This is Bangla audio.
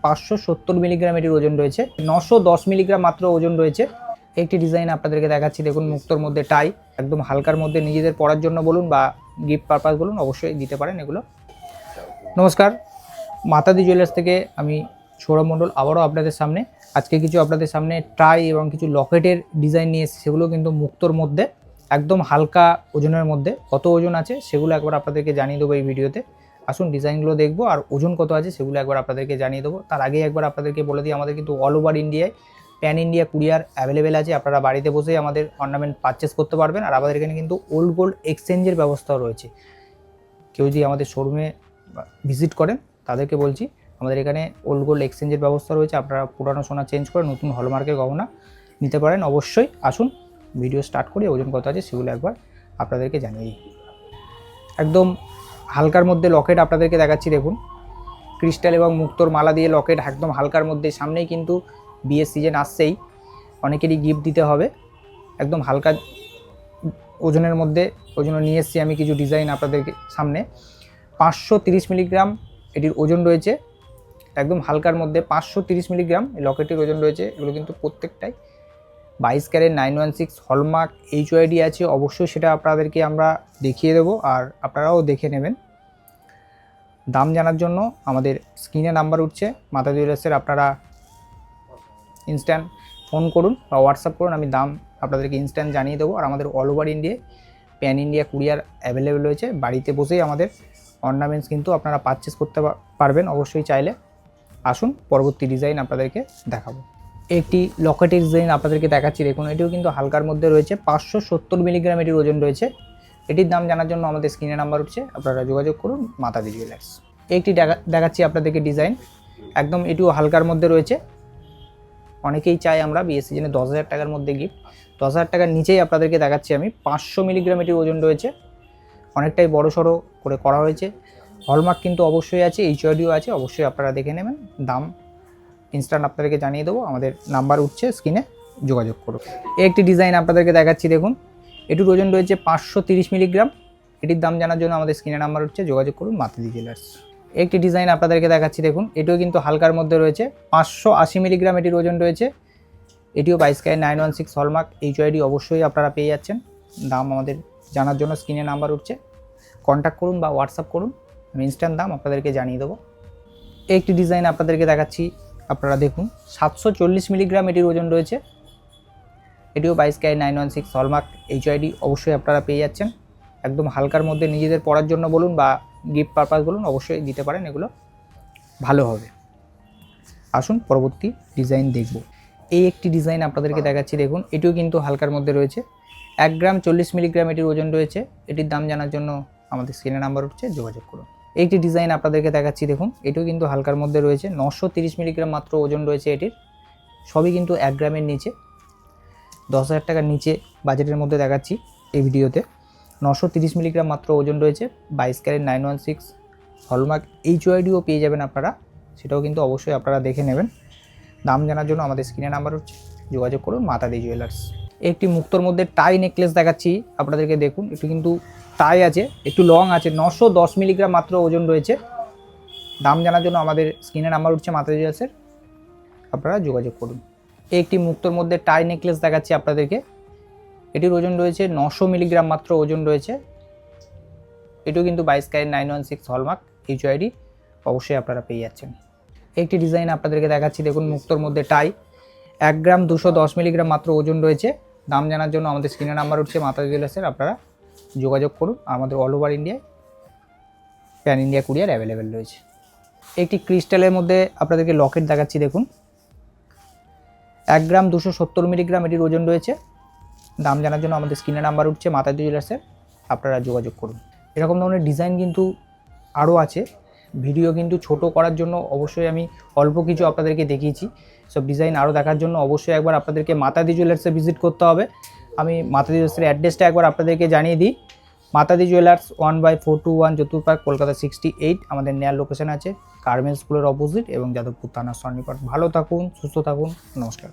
570 মিলিগ্রাম এটির ওজন রয়েছে। 910 মিলিগ্রাম মাত্র ওজন রয়েছে। একটি ডিজাইন আপনাদেরকে দেখাচ্ছি, দেখুন মুক্তোর মধ্যে টাই, একদম হালকার মধ্যে নিজেদের পরার জন্য বলুন বা গিফট পারপাস বলুন, অবশ্যই দিতে পারেন এগুলো। নমস্কার, মাতাদি জুয়েলার্স থেকে আমি সৌরভ মণ্ডল আবারও আপনাদের সামনে আজকে কিছু আপনাদের সামনে টাই এবং কিছু লকেটের ডিজাইন নিয়ে এসেছি। সেগুলো কিন্তু মুক্তোর মধ্যে একদম হালকা ওজনের মধ্যে। কত ওজন আছে সেগুলো একবার আপনাদেরকে জানিয়ে দেবো এই ভিডিওতে। আসুন ডিজাইনগুলো দেখবো আর ওজন কত আছে সেগুলো একবার আপনাদেরকে জানিয়ে দেবো। তার আগে একবার আপনাদেরকে বলে দিই, আমাদের কিন্তু অল ওভার ইন্ডিয়ায় প্যান ইন্ডিয়া কুরিয়ার অ্যাভেলেবেল আছে। আপনারা বাড়িতে বসেই আমাদের অর্নামেন্ট পারচেস করতে পারবেন। আর আমাদের এখানে কিন্তু ওল্ড গোল্ড এক্সচেঞ্জের ব্যবস্থাও রয়েছে। কেউ যদি আমাদের শোরুমে ভিজিট করেন তাদেরকে বলছি, আমাদের এখানে ওল্ড গোল্ড এক্সচেঞ্জের ব্যবস্থা রয়েছে। আপনারা পুরানো সোনা চেঞ্জ করে নতুন হলমার্কের গহনা নিতে পারেন। অবশ্যই আসুন ভিডিও স্টার্ট করি, ওজন কত আছে সেগুলো একবার আপনাদেরকে জানিয়ে দিই। একদম হালকার মধ্যে লকেট আপনাদেরকে দেখাচ্ছি, দেখুন ক্রিস্টাল এবং মুক্তোর মালা দিয়ে লকেট একদম হালকার মধ্যে। সামনেই কিন্তু বিয়ের সিজন আসছেই, অনেকেরই গিফট দিতে হবে। একদম হালকা ওজনের মধ্যে ওই জন্য নিয়ে এসেছি আমি কিছু ডিজাইন আপনাদেরকে সামনে। 530 মিলিগ্রাম এটির ওজন রয়েছে। একদম হালকার মধ্যে 530 মিলিগ্রাম লকেটের ওজন রয়েছে। এগুলো কিন্তু প্রত্যেকটাই 22 ক্যারেট 916 হলমার্ক HYD আছে। অবশ্যই সেটা আপনাদেরকে আমরা দেখিয়ে দেবো আর আপনারাও দেখে নেবেন। দাম জানার জন্য আমাদের স্ক্রিনে নাম্বার উঠছে মাতা জুয়েলার্সের, আপনারা ইনস্ট্যান্ট ফোন করুন বা হোয়াটসঅ্যাপ করুন, আমি দাম আপনাদেরকে ইনস্ট্যান্ট জানিয়ে দেবো। আর আমাদের অল ওভার ইন্ডিয়ায় প্যান ইন্ডিয়া কুরিয়ার অ্যাভেলেবেল রয়েছে। বাড়িতে বসেই আমাদের অর্নামেন্টস কিন্তু আপনারা পারচেস করতে পারবেন অবশ্যই চাইলে। আসুন পরবর্তী ডিজাইন আপনাদেরকে দেখাবো। একটি লকেটের ডিজাইন আপনাদেরকে দেখাচ্ছি, দেখুন এটিও কিন্তু হালকার মধ্যে রয়েছে। 570 মিলিগ্রাম এটির ওজন রয়েছে। এটির দাম জানার জন্য আমাদের স্ক্রিনে নাম্বার উঠছে, আপনারা যোগাযোগ করুন মাতাদি জুয়েলার্স। একটি দেখাচ্ছি আপনাদেরকে ডিজাইন, একদম এটিও হালকার মধ্যে রয়েছে। অনেকেই চাই আমরা বিয়ের সিজনে 10,000 টাকার মধ্যে গিফট। 10,000 টাকার নিচেই আপনাদেরকে দেখাচ্ছি আমি। 500 মিলিগ্রাম এটির ওজন রয়েছে। অনেকটাই বড় সড়ো করে করা হয়েছে। হলমার্ক কিন্তু অবশ্যই আছে, HYDও আছে। অবশ্যই আপনারা দেখে নেবেন। দাম ইনস্ট্যান্ট আপনাদেরকে জানিয়ে দেবো, আমাদের নাম্বার উঠছে স্ক্রিনে, যোগাযোগ করুন। একটি ডিজাইন আপনাদেরকে দেখাচ্ছি, দেখুন এটির ওজন রয়েছে 530 মিলিগ্রাম। এটির দাম জানার জন্য আমাদের স্ক্রিনে নাম্বার উঠছে, যোগাযোগ করুন মাতাদি জুয়েলার্স। একটি ডিজাইন আপনাদেরকে দেখাচ্ছি, দেখুন এটিও কিন্তু হালকার মধ্যে রয়েছে। 580 মিলিগ্রাম এটির ওজন রয়েছে। এটিও 22 ক্যারেট 916 হলমার্ক HYD অবশ্যই আপনারা পেয়ে যাচ্ছেন। দাম আমাদের জানার জন্য স্ক্রিনে নাম্বার উঠছে, কন্ট্যাক্ট করুন বা হোয়াটসঅ্যাপ করুন, আমি ইনস্ট্যান্ট দাম আপনাদেরকে জানিয়ে দেবো। একটি ডিজাইন আপনাদেরকে দেখাচ্ছি, আপনারা দেখুন 740 মিলিগ্রাম এটির ওজন রয়েছে। এটিও 22 ক্যারেট 916 হলমার্ক HYD অবশ্যই আপনারা পেয়ে যাচ্ছেন। একদম হালকার মধ্যে নিজেদের পরার জন্য বলুন বা গিফট পারপাস বলুন, অবশ্যই দিতে পারেন, এগুলো ভালো হবে। আসুন পরবর্তী ডিজাইন দেখব। এই একটি ডিজাইন আপনাদেরকে দেখাচ্ছি, দেখুন এটিও কিন্তু হালকার মধ্যে রয়েছে। 1 গ্রাম 40 মিলিগ্রাম এটির ওজন রয়েছে। এটির দাম জানার জন্য আমাদের স্ক্রিনে নাম্বার উঠছে, যোগাযোগ করুন। একটি ডিজাইন আপনাদেরকে দেখাচ্ছি, দেখুন এটিও কিন্তু হালকার মধ্যে রয়েছে। 930 মিলিগ্রাম মাত্র ওজন রয়েছে এটির। সবই কিন্তু 1 গ্রামের নিচে, 10,000 টাকার নিচে বাজেটের মধ্যে দেখাচ্ছি এই ভিডিওতে। 930 মিলিগ্রাম মাত্র ওজন রয়েছে। 22 ক্যারেট 916 হলমার্ক HYDও পেয়ে যাবেন আপনারা, সেটাও কিন্তু অবশ্যই আপনারা দেখে নেবেন। দাম জানার জন্য আমাদের স্ক্রিনে নাম্বার হচ্ছে, যোগাযোগ করুন মাতাদি জুয়েলার্স। একটি মুক্তোর মধ্যে টাই নেকলেস দেখাচ্ছি আপনাদেরকে, দেখুন একটু কিন্তু টাই আছে, একটু লং আছে। 910 মিলিগ্রাম মাত্র ওজন রয়েছে। দাম জানার জন্য আমাদের স্ক্রিনে নাম্বার উঠছে মাতাদি জুয়েলার্সের, আপনারা যোগাযোগ করুন। একটি মুক্তোর মধ্যে টাই নেকলেস দেখাচ্ছি আপনাদেরকে, এটির ওজন রয়েছে 900 মিলিগ্রাম মাত্র ওজন রয়েছে। এটিও কিন্তু 22 ক্যারেট 916 হলমার্ক HYD অবশ্যই আপনারা পেয়ে যাচ্ছেন। একটি ডিজাইন আপনাদেরকে দেখাচ্ছি, দেখুন মুক্তোর মধ্যে টাই, 1 গ্রাম 210 মিলিগ্রাম মাত্র ওজন রয়েছে। দাম জানার জন্য আমাদের স্ক্রিনে নাম্বার উঠছে মাতাদি জুয়েলার্সের, আপনারা যোগাযোগ করুন। আমাদের অল ওভার ইন্ডিয়ায় প্যান ইন্ডিয়া কুরিয়ার অ্যাভেলেবেল রয়েছে। একটি ক্রিস্টালের মধ্যে আপনাদেরকে লকেট দেখাচ্ছি, দেখুন 1 গ্রাম 270 মিলিগ্রাম এটির ওজন রয়েছে। দাম জানার জন্য আমাদের স্ক্রিনে নাম্বার উঠছে মাতাদি জুয়েলার্সের, আপনারা যোগাযোগ করুন। এরকম ধরনের ডিজাইন কিন্তু আরও আছে। ভিডিও কিন্তু ছোট করার জন্য অবশ্যই আমি অল্প কিছু আপনাদেরকে দেখিয়েছি। সব ডিজাইন আরও দেখার জন্য অবশ্যই একবার আপনাদেরকে মাতাদি জুয়েলার্সে ভিজিট করতে হবে। আমি মাতাদি জুয়েলার্সের অ্যাড্রেসটা একবার আপনাদেরকে জানিয়ে দিই। মাতাদি জুয়েলার্স 1/421 চতুর পার্ক, কলকাতা 68 আমাদের নেয়ার লোকেশন আছে গার্মেন্টস স্কুলের অপোজিট এবং যাদবপুর থানার সন্নিকট। ভালো থাকুন, সুস্থ থাকুন, নমস্কার।